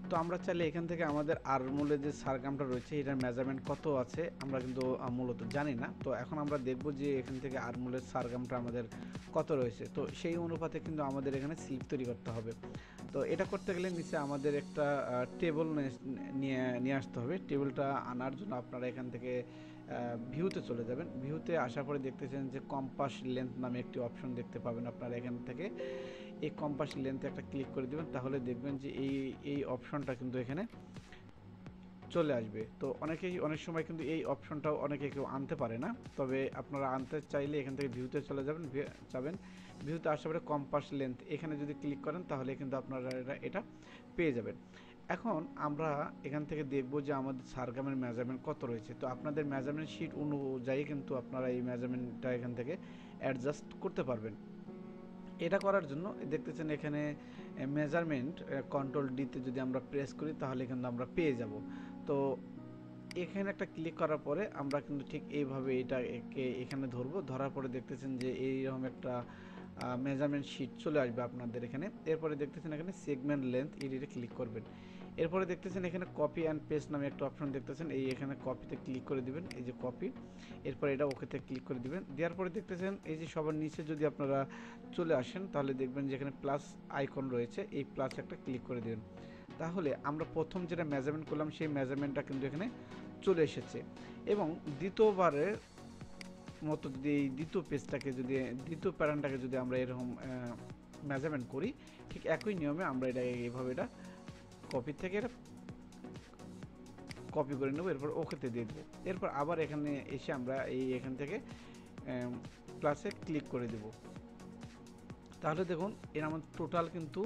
তো আমরা চাইলে এখান থেকে আমাদের আরমোলের যে সারগ্রামটা রয়েছে এটার মেজারমেন্ট কত আছে আমরা কিন্তু মূলত জানি না। তো এখন আমরা দেখব যে এখান থেকে আরমোলের সারগ্রামটা আমাদের কত রয়েছে। তো সেই অনুপাতে কিন্তু আমাদের এখানে স্লিপ তৈরি করতে হবে। তো এটা করতে গেলে নিচে আমাদের একটা টেবল নিয়ে আসতে হবে। টেবিলটা আনার জন্য আপনারা এখান থেকে ভিউতে চলে যাবেন। ভিউতে আসার পরে দেখতেছেন যে কম্পাস লেন্থ নামে একটি অপশন দেখতে পাবেন আপনারা এখান থেকে। এই কম্পাস লেন্থে একটা ক্লিক করে দিবেন, তাহলে দেখবেন যে এই অপশনটা কিন্তু এখানে চলে আসবে। তো অনেক সময় কিন্তু এই অপশনটাও অনেকে কেউ আনতে পারে না, তবে আপনারা আনতে চাইলে এখান থেকে ভিউতে চলে যাবেন। ভিউতে আসার পরে কম্পাস লেন্থ এখানে যদি ক্লিক করেন তাহলে কিন্তু আপনারা এটা পেয়ে যাবেন। এখন আমরা এখান থেকে দেখব যে আমাদের সারগ্রামের মেজারমেন্ট কত রয়েছে। তো আপনাদের মেজারমেন্ট শিট অনুযায়ী কিন্তু আপনারা এই মেজারমেন্টটা এখান থেকে অ্যাডজাস্ট করতে পারবেন। এটা করার জন্য দেখতেছেন এখানে মেজারমেন্ট কন্ট্রোল ডিতে যদি আমরা প্রেস করি তাহলে কিন্তু আমরা পেয়ে যাব। তো এখানে একটা ক্লিক করার পরে আমরা কিন্তু ঠিক এইভাবে এটাকে এখানে ধরবো, ধরার পরে দেখতেছেন যে এইরকম একটা মেজারমেন্ট শিট চলে আসবে আপনাদের এখানে। এরপরে দেখতেছেন এখানে সেগমেন্ট লেন্থ এডিটে ক্লিক করবেন। এরপরে দেখতেছেন এখানে কপি অ্যান্ড পেস্ট নামে একটা অপশন দেখতেছেন, এখানে কপিতে ক্লিক করে দিবেন, এই যে কপি। এরপর এটা ওকেতে ক্লিক করে দিবেন। দেওয়ার পরে দেখতেছেন এই যে সবার নিচে যদি আপনারা চলে আসেন তাহলে দেখবেন যে এখানে প্লাস আইকন রয়েছে, এই প্লাস একটা ক্লিক করে দিবেন। তাহলে আমরা প্রথম যেটা মেজারমেন্ট করলাম সেই মেজারমেন্টটা কিন্তু এখানে চলে এসেছে। এবং দ্বিতীয়বারের মতো যদি এই দ্বিতীয় পেজটাকে যদি দ্বিতীয় প্যাটার্নটাকে যদি আমরা এরকম মেজারমেন্ট করি, ঠিক একই নিয়মে আমরা এটা এইভাবে এটা কপি থেকে এটা কপি করে নেব, এরপর ওকেতে দিয়ে দেবো। এরপর আবার এখানে এসে আমরা এখান থেকে প্লাসে ক্লিক করে দেব। তাহলে দেখুন এর আমার টোটাল কিন্তু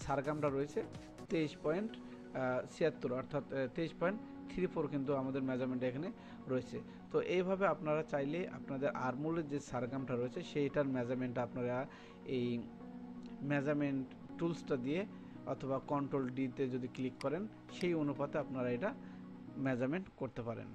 সারগ্রামটা রয়েছে 23.76, অর্থাৎ 23.34 কিন্তু আমাদের মেজারমেন্ট এখানে রয়েছে। তো এইভাবে আপনারা চাইলে আপনাদের আরমোলের যে সারগ্রামটা রয়েছে সেইটার মেজারমেন্টটা আপনারা এই মেজারমেন্ট টুলসটা দিয়ে অথবা কন্ট্রোল ডিতে যদি ক্লিক করেন সেই অনুপাতে আপনারা এটা মেজারমেন্ট করতে পারেন।